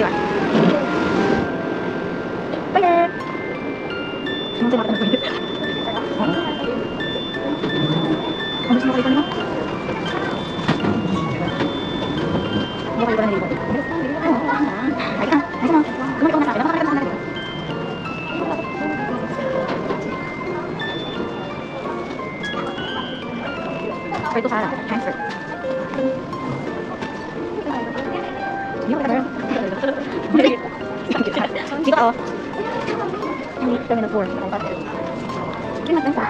Di ba? Bye! Sumang tayo makita ng ang gusto mo kayo pa naman? Hindi kayo pa na nilito. Ay ka, ay ka mo. Kumalik ako na sa akin. Nakakalitan ka na dito. Try to Sarah. Transfer. Hindi ako ka dito ako. Ang terminal 4. Hindi natin sa.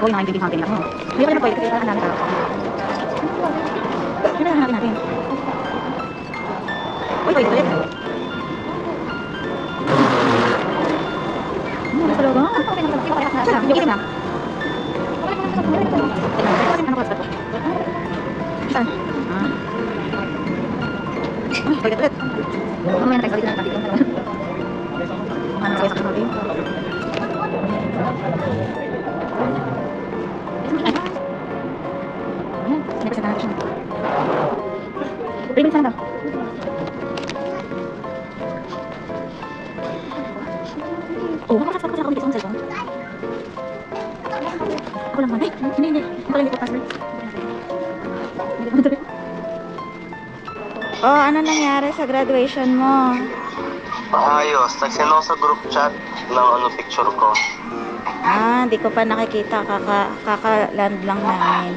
Uy, naka-ingredients natin ako. Hindi ko na pwede kasi ang dami tao. Ano na hanapin natin? Uy, pwede ulit. Ano sa logo? Yung isim lang. Ano ba ito? Saan? Uy, pwede ulit. Mamaya na tayo salit na natin. Ano kaya sa natin? Nagkasama natin siya. 3 minutes na daw. Oh, nakakasap kasi ako dito sa cellphone. Ako lang man. Ay, hindi. Ako lang dito password. Oh, ano nangyari sa graduation mo? Ayos, nag-send ako sa group chat ng picture ko. Ah, di ko pa nakikita. Kaka-land lang namin.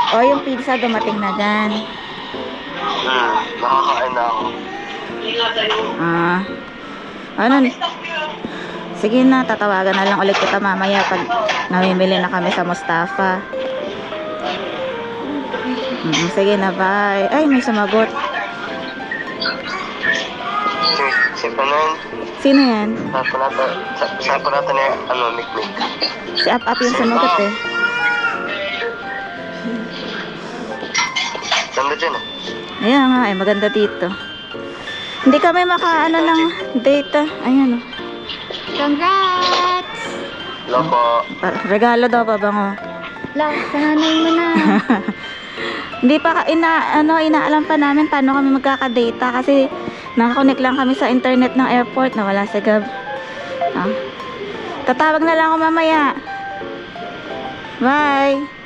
Oh, yung pizza dumating na dyan. Nakakain na ako. Ah. Ano? Sige na, tatawagan na lang ulit kita mamaya pag namimili na kami sa Mustafa. Sige na, bye. Ay, may sumagot. Si Panan. Sino yan? Saan po natin yung Mikmik. Si Up yung sumagot eh. Ganda dyan eh. Ayan nga eh, maganda dito. Hindi kami makaano ng data. Ayan o. Congrats! Loko. Regalo daw pa bango. La, sananay mo na. Hindi pa inaalam pa namin paano kami magkaka-data kasi nakakonect lang kami sa internet ng airport na wala sa Gab. Tatawag na lang ako mamaya. Bye.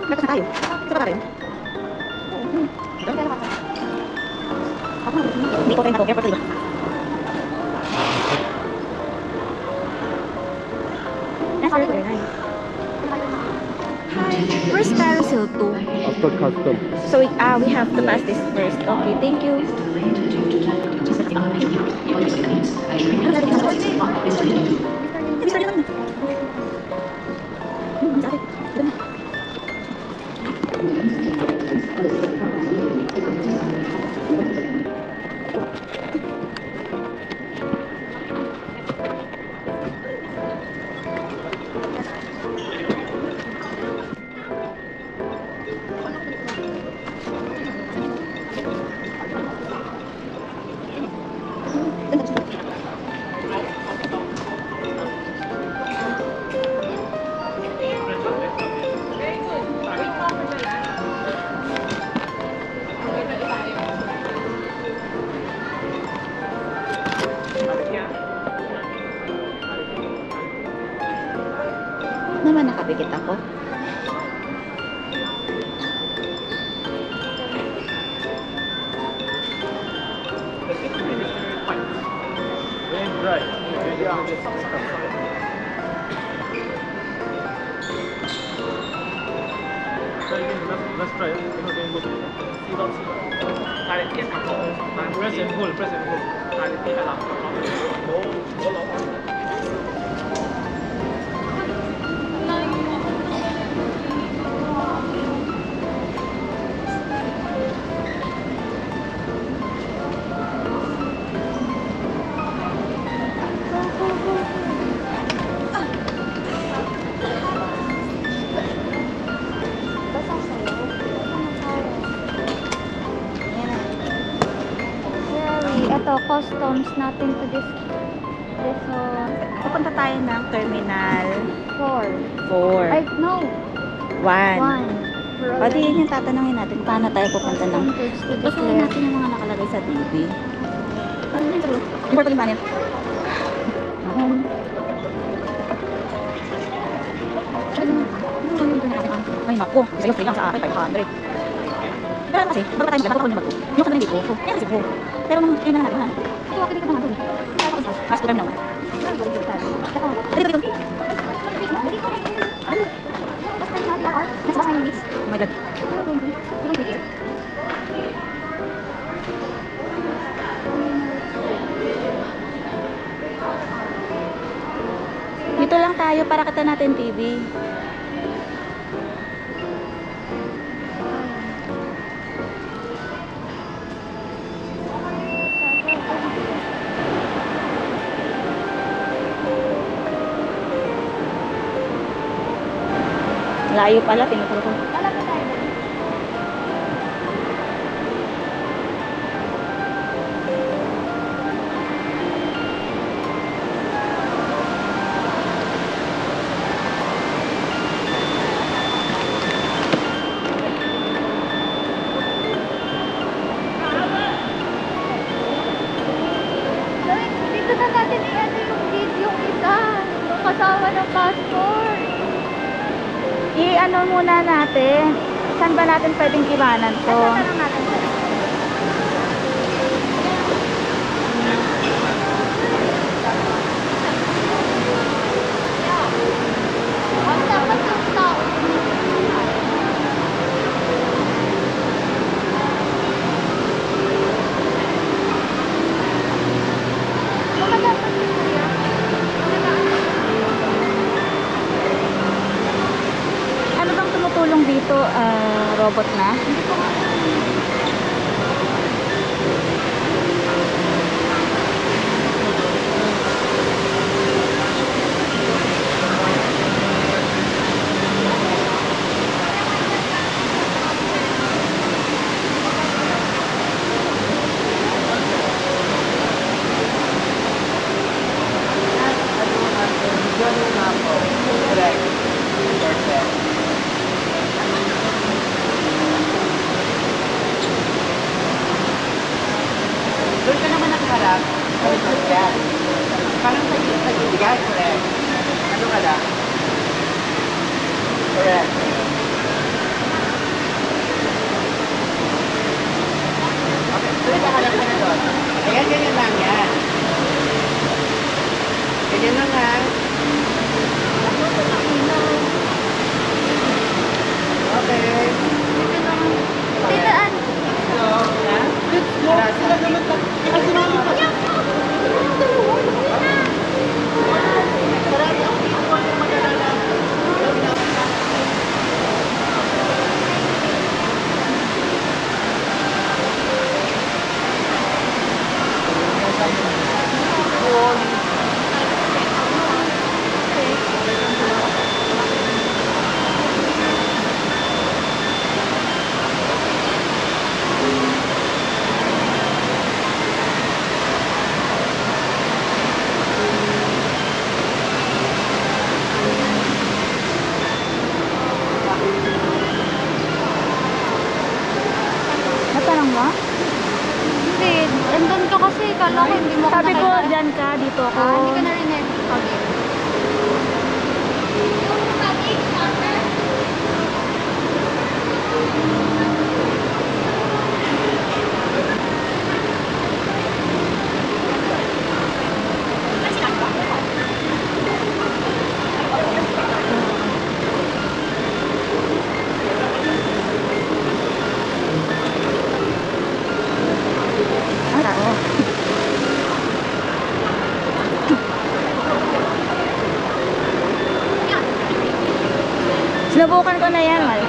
Tapos na tayo. Isa pa tayo. Hindi ko tayo na to. Airport liba. Where's carousel 2? After custom. So we have to pass this first. Okay, thank you. Naman nakabigit ako. Let's try it. Press and hold, press and hold. customs natin to this Pupunta tayo ng Terminal 4. 4. Ay, no. 1. 1. O di yun yung tatanungin natin. Paano tayo pupunta ng... Basahin natin yung mga nakalagay sa TV. Ano yun sa bro? Yung purple yung banner. Ay naku, sa'yo free lang sa akin, 500. Pero kasi, bago tayo magkakot ako yung mag-go. Yung kanila hindi ko. Ayan kasi ko. Pero nung yun na natin, ha? Ito, ako dito naman ako. Ask ko naman. Dito. Oh my God. Dito lang tayo para kita natin TV. Layo pala, tinuturo ko. Dito na natin i-ano yung gate yung isa. Yung kasama ng passport. I-ano muna natin. Saan ba natin pwedeng iwanan to? Tanong natin. Ang dapat yung tao. Baka dapat yung kuya. Ano bang tumutulong dito? Robot na? Hindi ko nga. Doon ka naman nakaharap. Parang tagibigay, correct. Ano ka lang? Correct. Okay, doon nakaharap ka na doon. Ayan, ganyan lang yan. Ganyan lang ha. Okay. Titaan. Sila naman ka. Ay, sumali ka. Marami ang kinuha ng mag-alala. Natanong mo? Hindi. Andun ka kasi. Kala ko hindi mo Sabi ko, nakita. dyan ka, dito ako. Hindi ka narinig. Okay. Ang tao. Sinubukan ko na yan, Mal.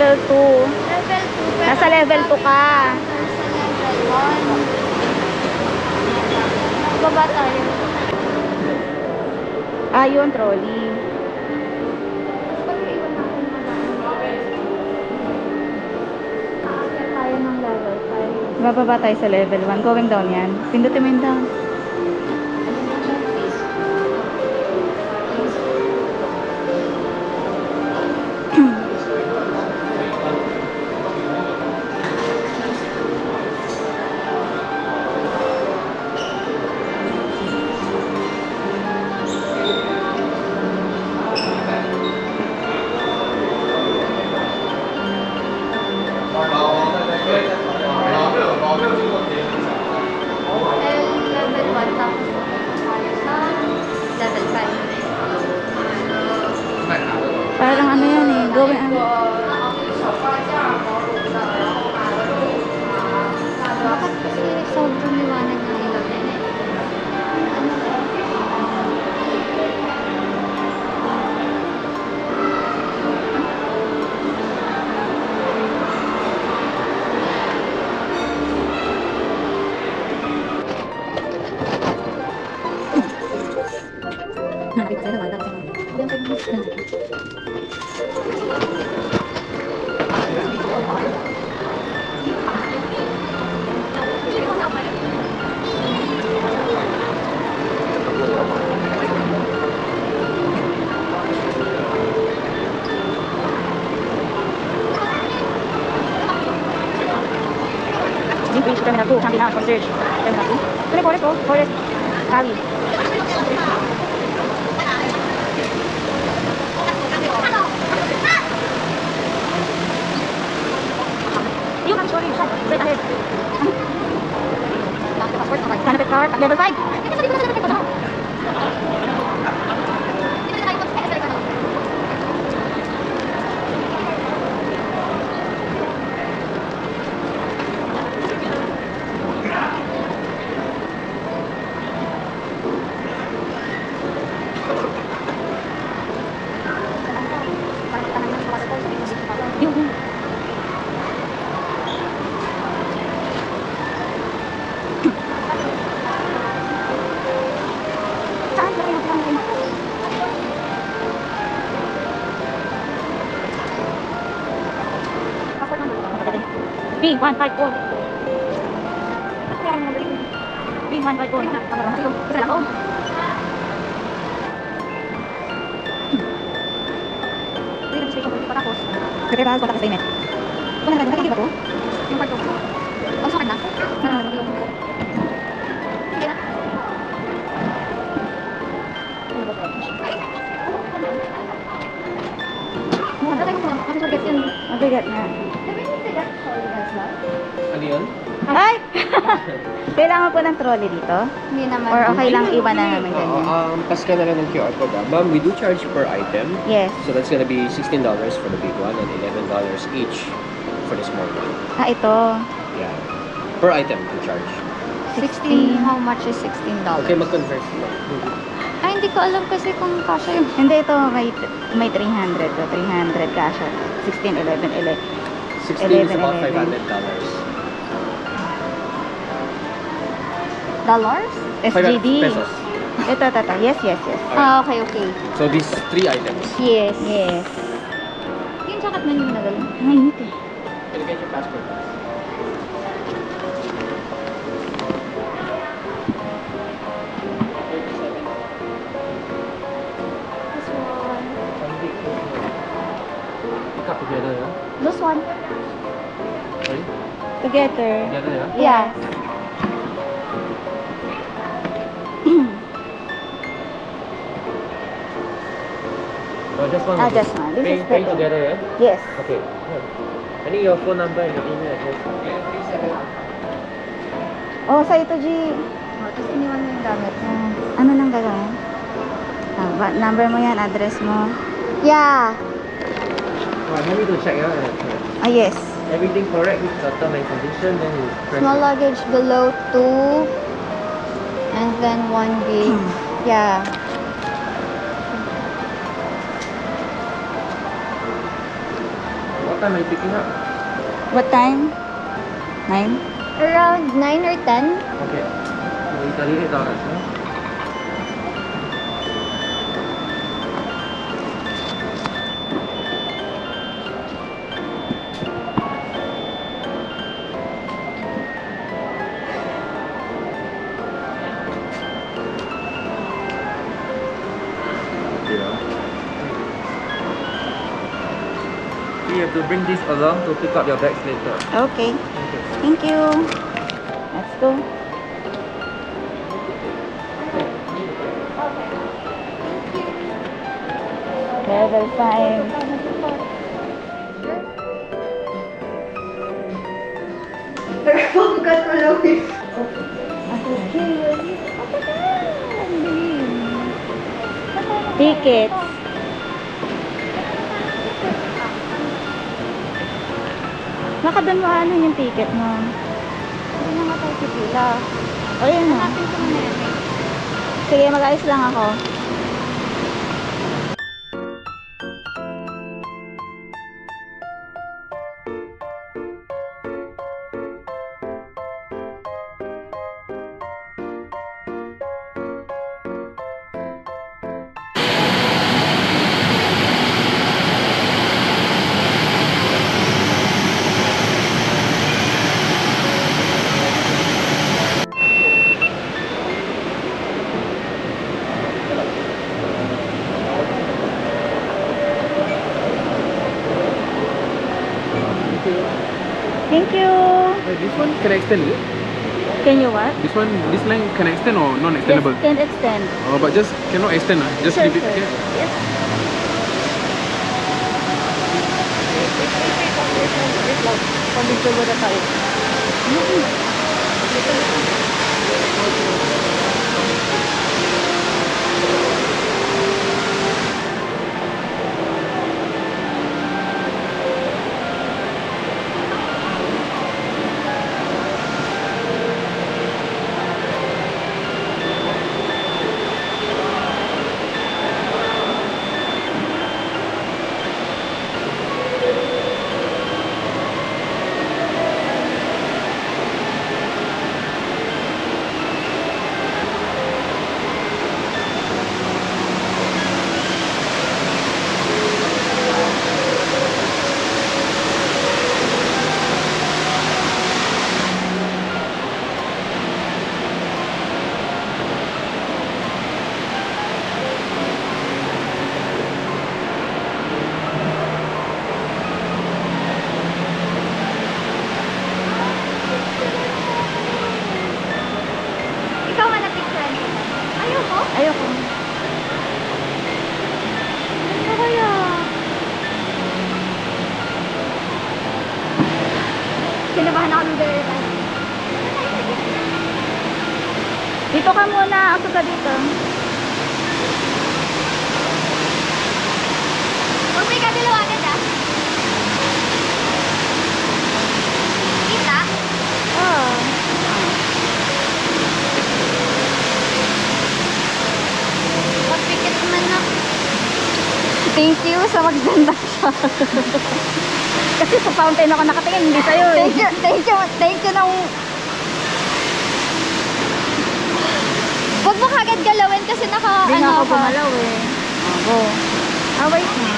level 2. Level 2. Nasa level 2 ka. Nasa level 1. Baba tayo. Ah, yun, trolley. Pag-iwan natin tayo ng level 5. Bababa tayo sa level 1. Going down yan. Pindutin mo yung down. Level 1 tapos tayo sa level 5. Parang ano yan eh. Going ano. Bakit kasi sobrang liwanag ng ilaw na yun? Nakapit tayo naman. Bridge Terminal 2, Camp Concierge Terminal 2. Ito na Forest, Forest Valley. Yung ang story, shop, straight ahead. Canopy Park, level 5. Yung saan ba yung plan? B154. B154. Isa lang ako. Registration ko pa tapos. Prepare ko tapos payment. Kung nakikita ko, yung card ko. Ang sakit na. Hindi na. Mabigat na. Ano yun? Ay! Kailangan po ng trolley dito? Hindi naman. Or okay lang iwan na namin ganyan? Pass ka na lang ng QR code. Ma'am, we do charge per item. Yes. So that's gonna be $16 for the big one and $11 each for the small one. Ah, ito. Yeah. Per item to charge. 16, how much is $16? Okay, mag-convert mo. Ay, hindi ko alam kasi kung kasha yung... Hindi, ito may 300 to 300 cash. 16, 11, 11. 16 is about $11. $500. Dollars? SGD. Pesos. Ito. Yes. Ah, okay, okay. So these 3 items. Yes. Yes. Yung jacket na yung nagaling. Ang init eh. Can you get your passport? This one. Cut together, yeah? This one. Sorry? Together. Together, yeah? Yeah. Oh, just one. Ah, just one. This is Pay the- together, yeah? Yes. Okay. I need your phone number and your email address. Oh, sa ito, G. Oh, tapos iniwan mo yung gamit. Ano nang gagawin? Number mo yan, address mo. Yeah. Right, I need to check, yeah? Ah, yes. Everything correct with the term and condition, then you press Small it. luggage below 2. And then 1 big. Yeah. What time are you picking up? What time? 9? Around 9 or 10? Okay. So $38, huh? You have to bring this along to pick up your bags later. Okay. Thank you. Let's go. Level 5. Tickets. Baka doon mo ano yung ticket mo. Hindi na nga tayo pipila. O yun na. Sige, mag-ayos lang ako. Thank you. Wait, this one can extend, is it? Can you what? This line can extend or non-extendable? Yes, can extend. Oh, but just cannot extend, just Sure, leave it sure. here. Yes. Pag-video mo na tayo. Ikaw man na-picturean ko. Ayoko. Ayoko. Ano kaya? Kinabahan ako ng very time. Dito ka muna. Ako ka dito. Huwag may kadilawagan ah. Kita? Oh. Magpikit man na. Thank you sa maganda siya. Kasi sa fountain ako nakatingin, hindi sa'yo eh. Thank you nung... Huwag mo kagad galawin kasi naka, Hindi ano nga ako ka. gumalaw eh. Go. Wait na.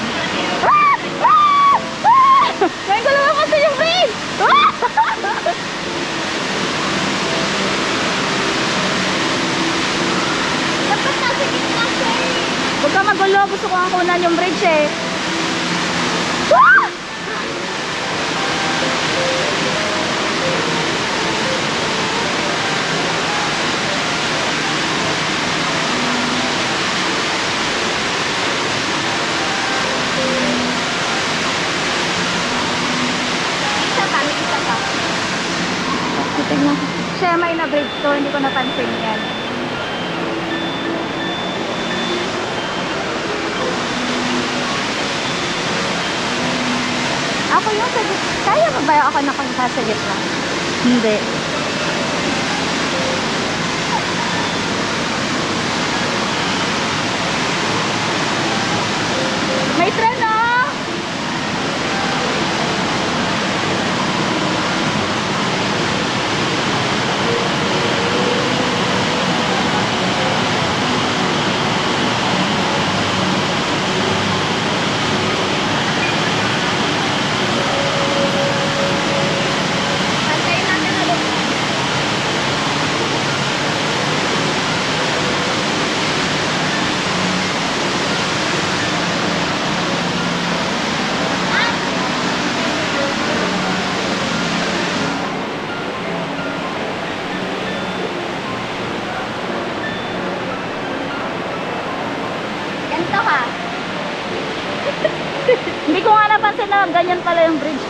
Ngayon ko naman kasi yung brain! Dapat nasa gitna siya eh. Huwag ka magulo. Gusto ko ang kunan yung bridge eh. Isa pa, may isa pa. Tingnan. Siya may na bridge to. Hindi ko napansin yan. Ako yung sa gitna. Kaya ba ba ako nakakita sa gitna? Hindi. May tren oh!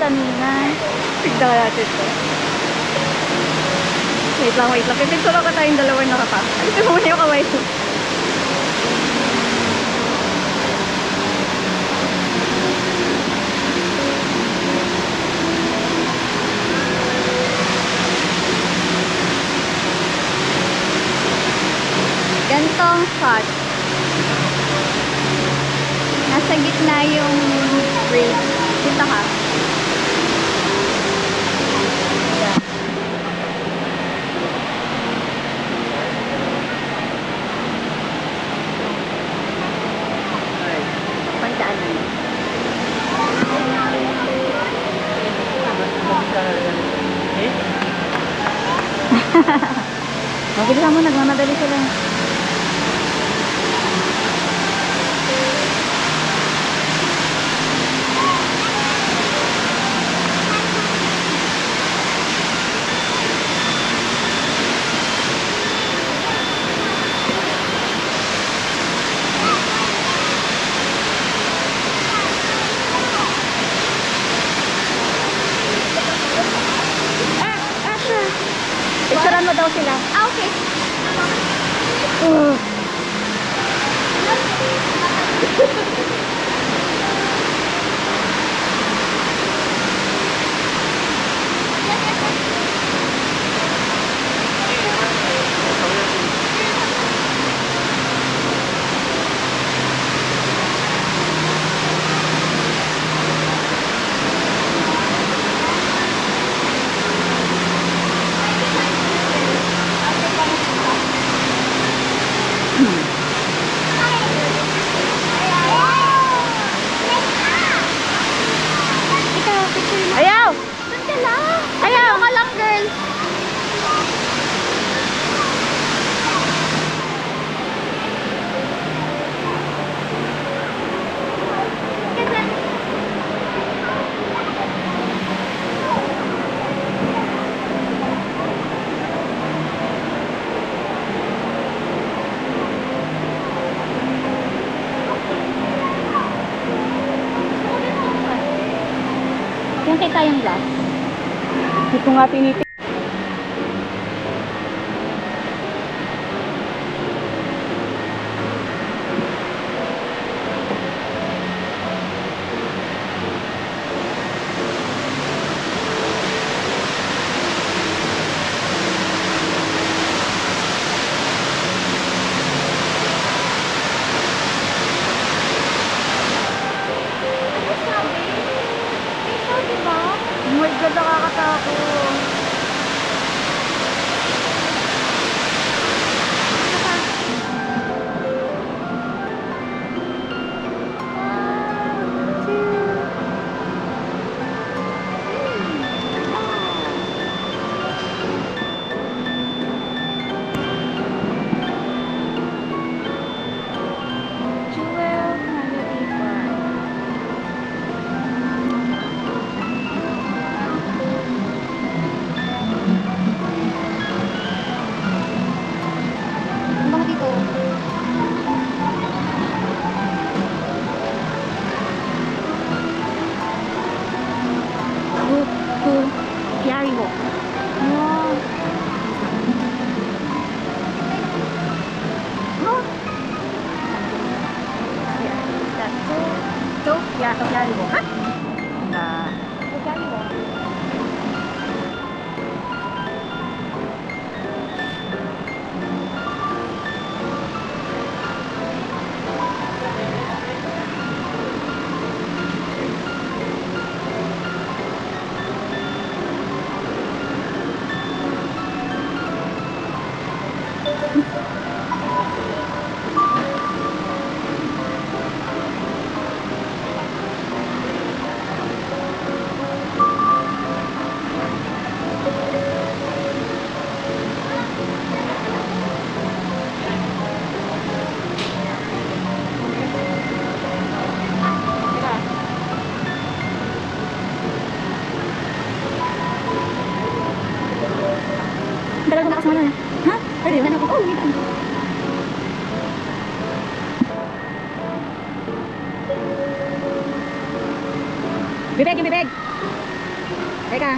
kanina. Tignan natin to. Wait lang. Pipicture ako tayong dalawa nakapa. Ito mo muna yung kamay ko. Gantong shot. Nasa gitna yung bridge. Dito ka. Yan. Pagdaanan. Mabilisan mo, nagmamadali sila. Picturean mo daw sila. Ah, okay. Ayaw! Doon ka lang! Ayaw ka lang, girl! Yung kita yung glass. Hindi ko nga tinitin. Oh my God, nakakatakot. Yari mo. Wow. Oh. Yari mo. Ha? Yari mo. Dala ko na kasama na. Ha? Pwede na ako. Oh, wait. Bibeg, yung bibeg. Teka.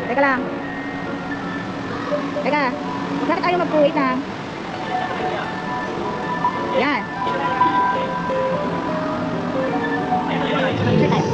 Teka lang. Teka. Bakit ayaw mag-wait lang? Yan. Sure tayo.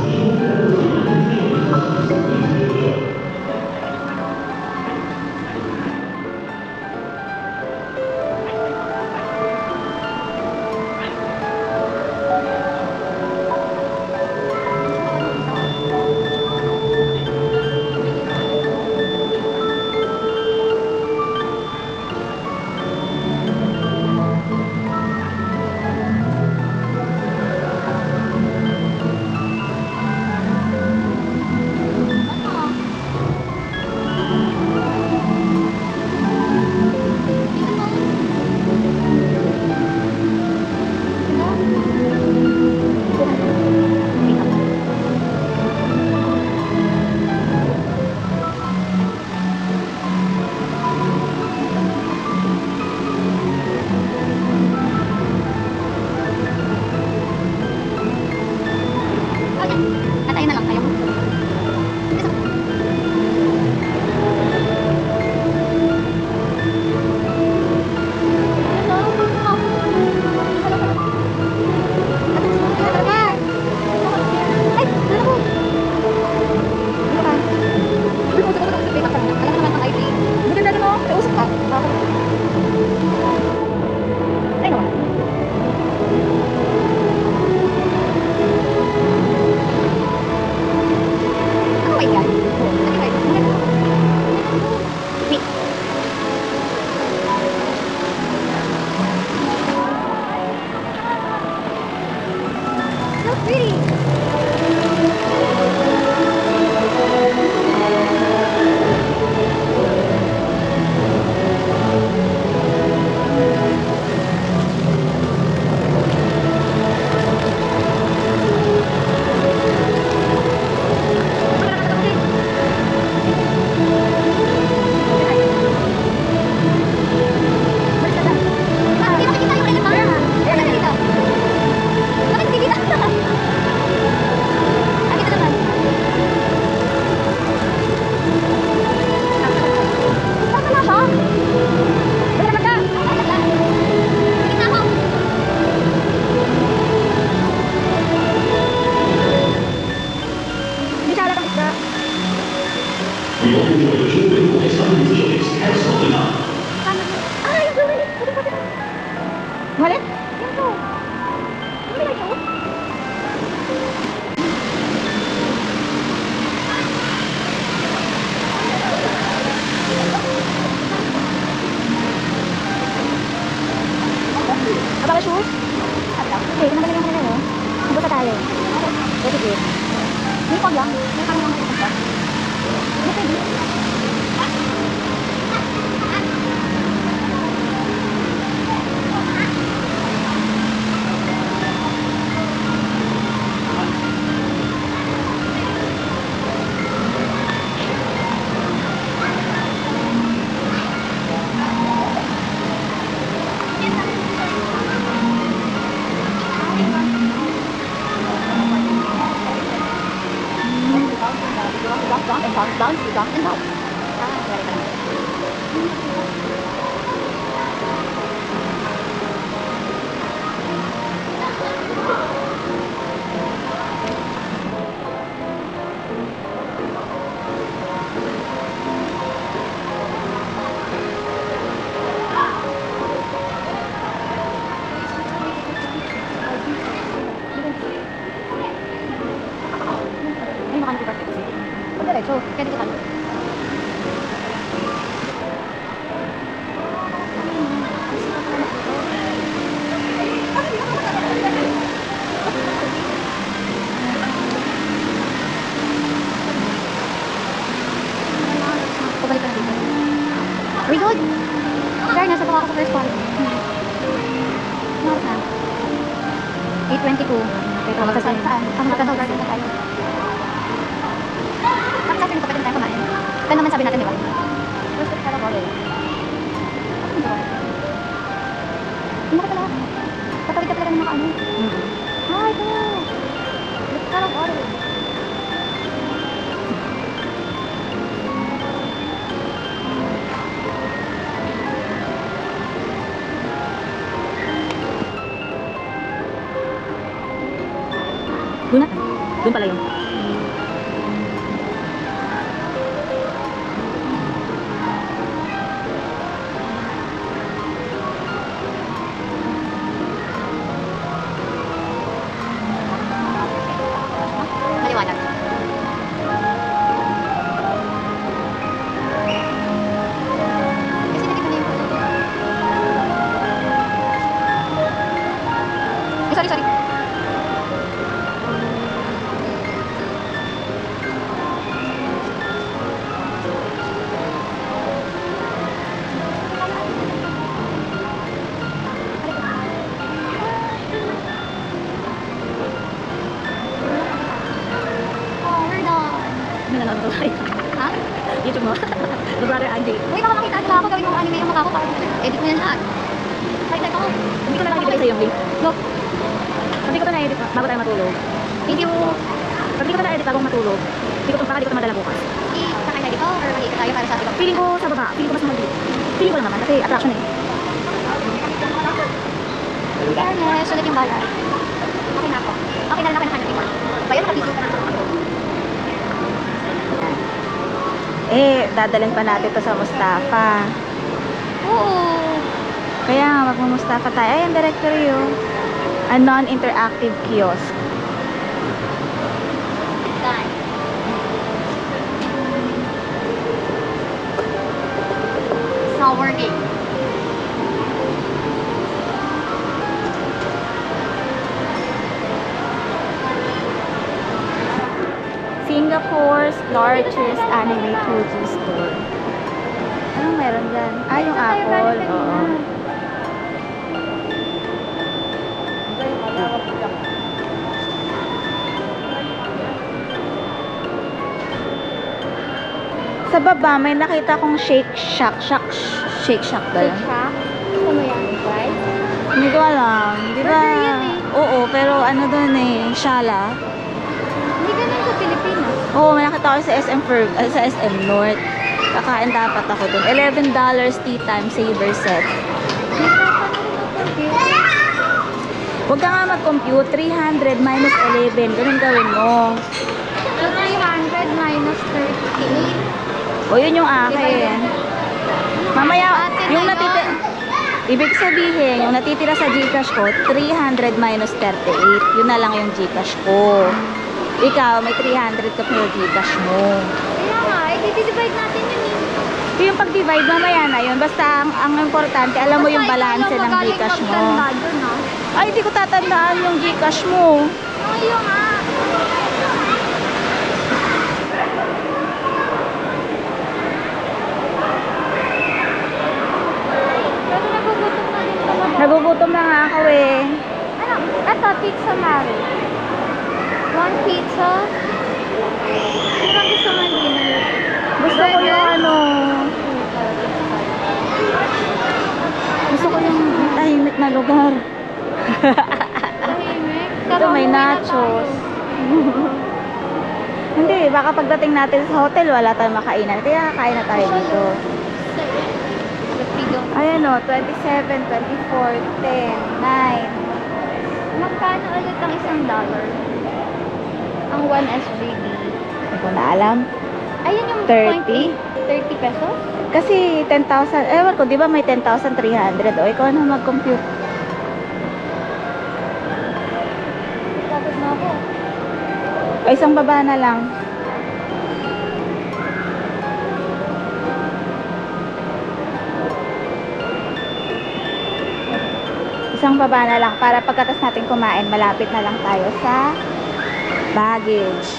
Atayin na lang kayo. Wallet? Yan po. Ano ba ito? Abang shoes? Okay, kung magaling mo na Nandun ka tayo. Okay, sige. May pag lang. May kami lang magpapag. Ano pwede? Bounce. Ay, makan ko ba? Pag diretso, kaya dito tayo. Pabalik ka na dito. We good? Sir, nasa pa ako sa first call. Ano na? 8:22. Pero magkasal saan? Ang magkasal na tayo. Bakit sabi nito pwede tayo kumain? Ito naman sabi natin, di ba? First trip ka lang hindi ko talaga. Kapag ka talaga ng mga ano. Ah, ito. Look ka lang Doon pala yun. Maliwanag. Kasi nakita na yung photo. Sorry, sorry. Oh, we're done. May nanonood ko tayo. Ha? YouTube mo. The Brother Andy. Uy, baka makita nila ako gawin mong anime yung mukha ko para edit mo yan lahat. Kahit ako. Hindi ko na lang i-play sa yung link. Look, Hindi ko to na-edit bago tayo matulog. hindi mo Pag hindi ko to na-edit bago matulog, hindi ko to madala bukas. sakay na dito or mag-iikot tayo para sa ibang Feeling ko sa baba, feeling ko mas mali. Feeling ko lang naman kasi attraction eh. fairness, sulit yung balat. Okay na ako. Okay na lang ako nakahanap iba. Bayan, nakabidyo ka na ako. Eh, dadalhin pa natin to sa Mustafa. Oo. Kaya nga, magmumustafa tayo. Ay, ang directory yun. A non-interactive kiosk. Done. It's not working. Singapore's largest anime 2G store. Anong meron dyan? Ah, yung Apple. Oo. Sa baba, may nakita kong Shake Shack. Shake Shack ba yun? Ano yan, guys? Hindi ko alam. Di ba? Burger yan Oo, pero ano doon eh, Shala. Hindi ganun sa Pilipinas. Oo, may nakita ko sa sa SM North. Kakain dapat ako doon. $11 tea time saver set. Huwag ka nga mag-compute. 300 minus 11. Ganun gawin mo. So, 300 minus 38. O, yun yung akin. Mamaya, yung natitira... Ibig sabihin, yung natitira sa Gcash ko, 300 minus 38. Yun na lang yung Gcash ko. Ikaw, may 300 ka pero Gcash mo. Kaya nga, i-divide natin yun eh. Yung pag-divide, mamaya na yun. Basta, ang importante, alam mo yung balance ng Gcash mo. Ay, hindi ko tatandaan yung Gcash mo. Ayaw nga. Pero nagugutom na din talaga. Nagugutom na nga ako eh. Ano? Ito, pizza Mari. One pizza. Ano bang gusto mo dinner? Gusto ko yung ano... Gusto ko yung tahimik na lugar. Tahimik. Ito may nachos. Hindi, baka pagdating natin sa hotel, wala tayong makainan. Kaya kain na tayo dito. Ayan o, 27, 24, 10, 9. Magkano ulit ang $1? Ang 1 SGD. Hindi ko na alam. Ayun yung 30? 30 pesos? Kasi 10,000, ewan ko, di ba may 10,300? O, ikaw na mag-compute. Tapos na ako. O, isang baba na lang. Isang baba na lang para pagkatas natin kumain, malapit na lang tayo sa baggage.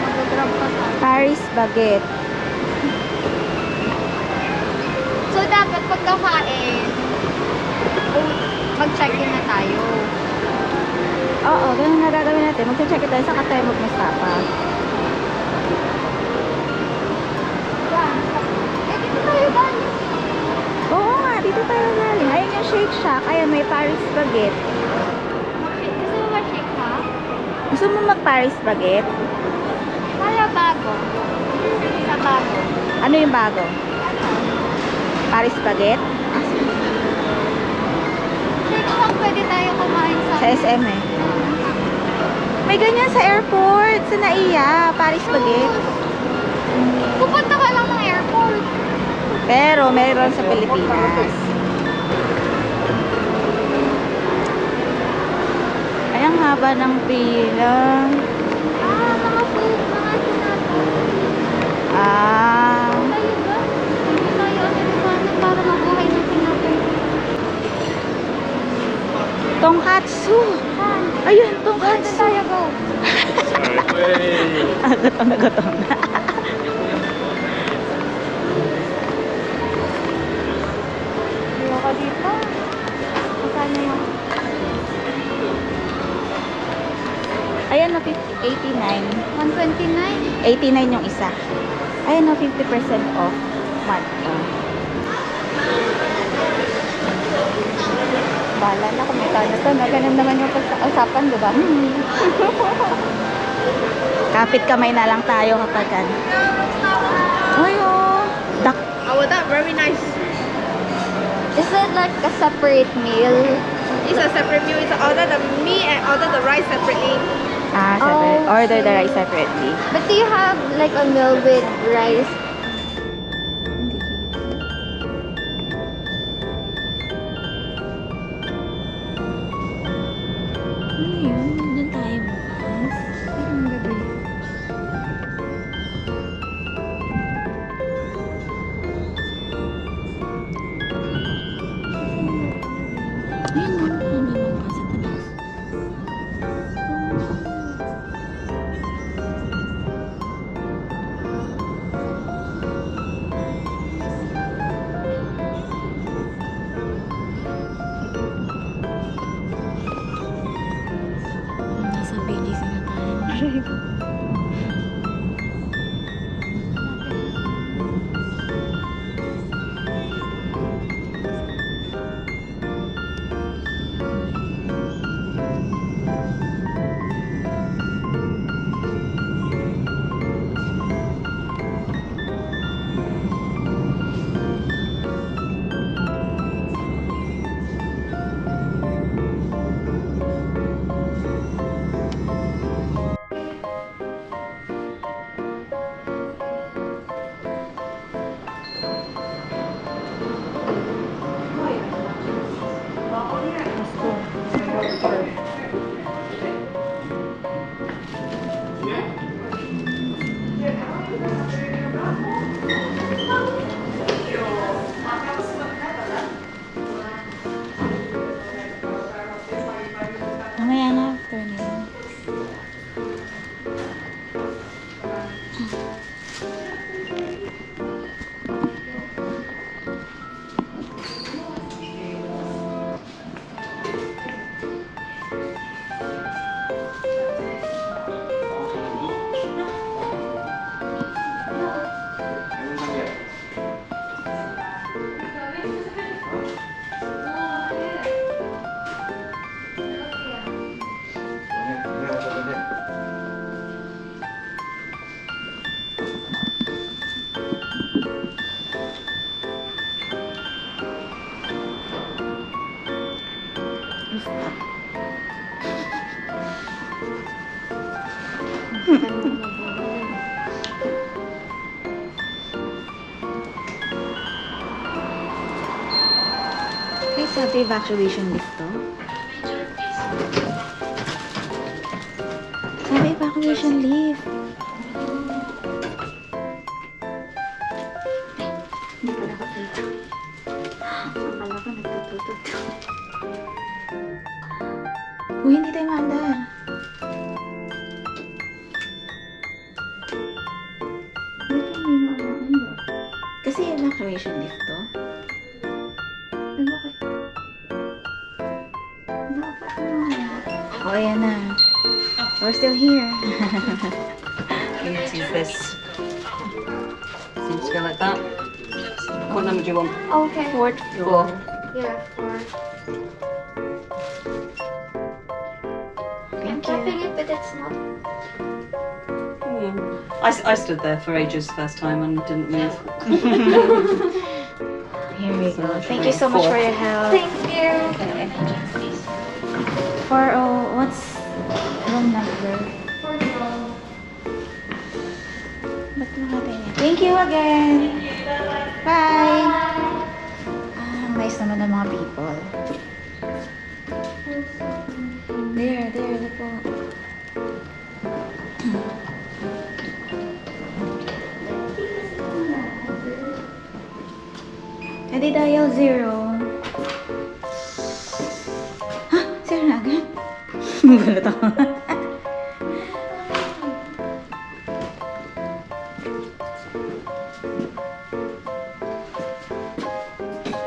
Mag-grab pa tayo. Paris Baguette. So, dapat pagkakain, mag-check-in na tayo. Oo, ganun na gagawin natin. Mag-check tayo sa tayo mag-Mustafa. Dito tayo galing. Oo nga, dito tayo galing. Ayun yung Shake Shack. Ayun, may Paris Baguette. Gusto mo ma-shake ha? Gusto mo mag-Paris Baguette? Kaya bago. Sa bago. Ano yung bago? Paris Baguette? Shake lang pwede tayo kumain sa... Sa SM eh. May ganyan sa airport. Sa Naiya. Paris Baguette. Pupunta ka lang ng airport. Pero meron sa Pilipinas. Ay, ang haba ng pila. Ah, mga food, mga tinapay. Ah. Tayo ba? Hindi tayo Amerikano para mabuhay ng tinapay. Tongkatsu. Han, Ayun, saan tongkatsu. tayo go? Gutom na gutom na. Ayoko dito. Magkano yung... Ayan na, 89. 129? 89 yung isa. Ayan na, 50% off. What? Bala na kung may kano to. No? Ganun naman yung pag-usapan, di ba? Kapit kamay na lang tayo kapag ano. Ay, oh. Dak. Oh, that very nice. Is it like a separate meal? It's a separate meal. It's order the meat and order the rice separately. Ah, separate. Oh, Order the okay. rice separately. But do you have like a meal with rice? Ano yun? Doon tayo bukas. Ang gabi. Ayun, nandun bukas sa taas. Nasa BGC na tayo. Mamaya na after na yun. Okay, sabi evacuation lift to. Sabi evacuation lift. Hindi pala ako dito. Akala ko nagtututut. Uy, hindi tayo maandar. Bakit hindi mo maandar? Kasi evacuation lift to. Bakit? Dapat mo. Oh, ayan na. We're still here. Let's use this. Seems to go like that. What number do you want? Okay. Fourth floor. Yeah, 4. I'm Thank tapping you. it, but it's not. I stood there for ages first time and didn't move. Here we go. Thank you so much for your help. Thank you. For, oh, what's Room number. Ba't natin yan? Thank you again. Bye. Ah, nice naman ng mga people. There, look po. Edi dial 0. Ha? 0 na agad? Gulat ako.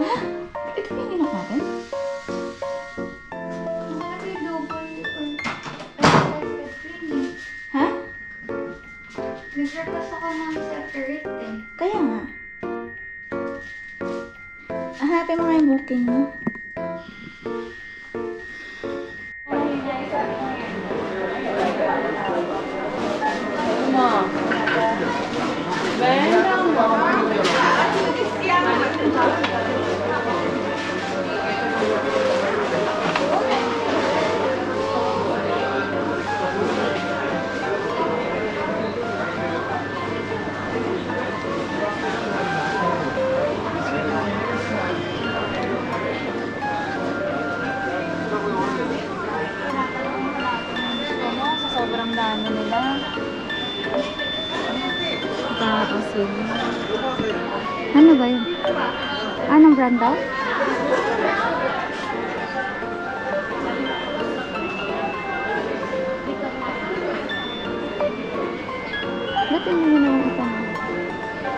Ha? Ito ba yung inok natin? Ha? Nag-request ako ng separate eh. Kaya nga. Hanapin mo nga yung booking mo. Sobrang dami nila. Tapos yun. Ano ba yun? Anong brand daw? Ba't hindi mo naman ito?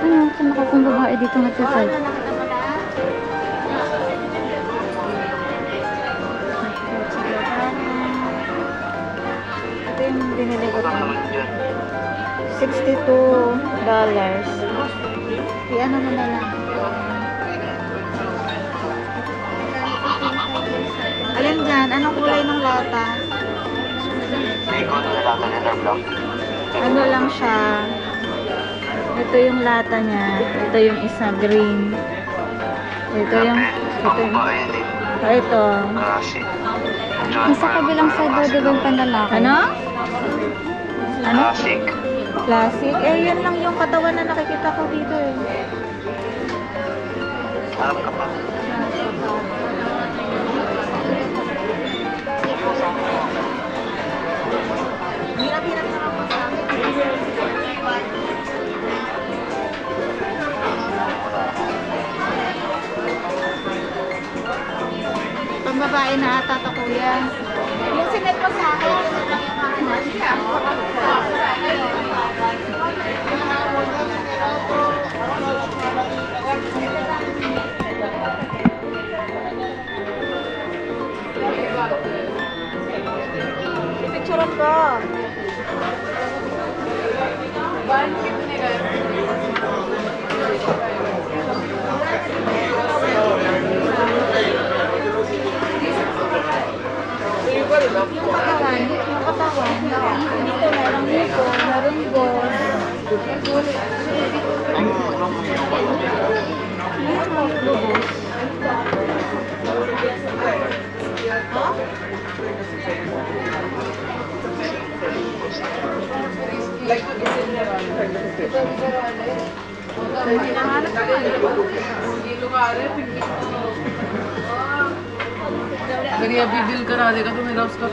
Ano? Saan ako kung babae dito nagsasalp? Ito yung binili ko. Ano naman yun? $62. I-ano mo na lang. Alin dyan? Anong kulay ng lata? Ligo na lata nila, black. Ano lang siya. Ito yung lata niya. Ito yung isa green. Ito yung... Babae din. Ito. Karashi. Nasa kabilang side daw, di ba yung panlalaki? Ano? Ano? Classic. Classic? Eh, yan lang yung katawan na nakikita ko dito eh. Harap ka pa. Hirap-hirap naman po sa akin. Pambabae na ata to, kuya. Yung sinet mo sa akin, yun lang yung akin. Picturean ko. Yung katawan. Dito merong hipo, merong boss. Ayan mo yung lubos. अगर ये अभी बिल करा देगा तो मेरा उसका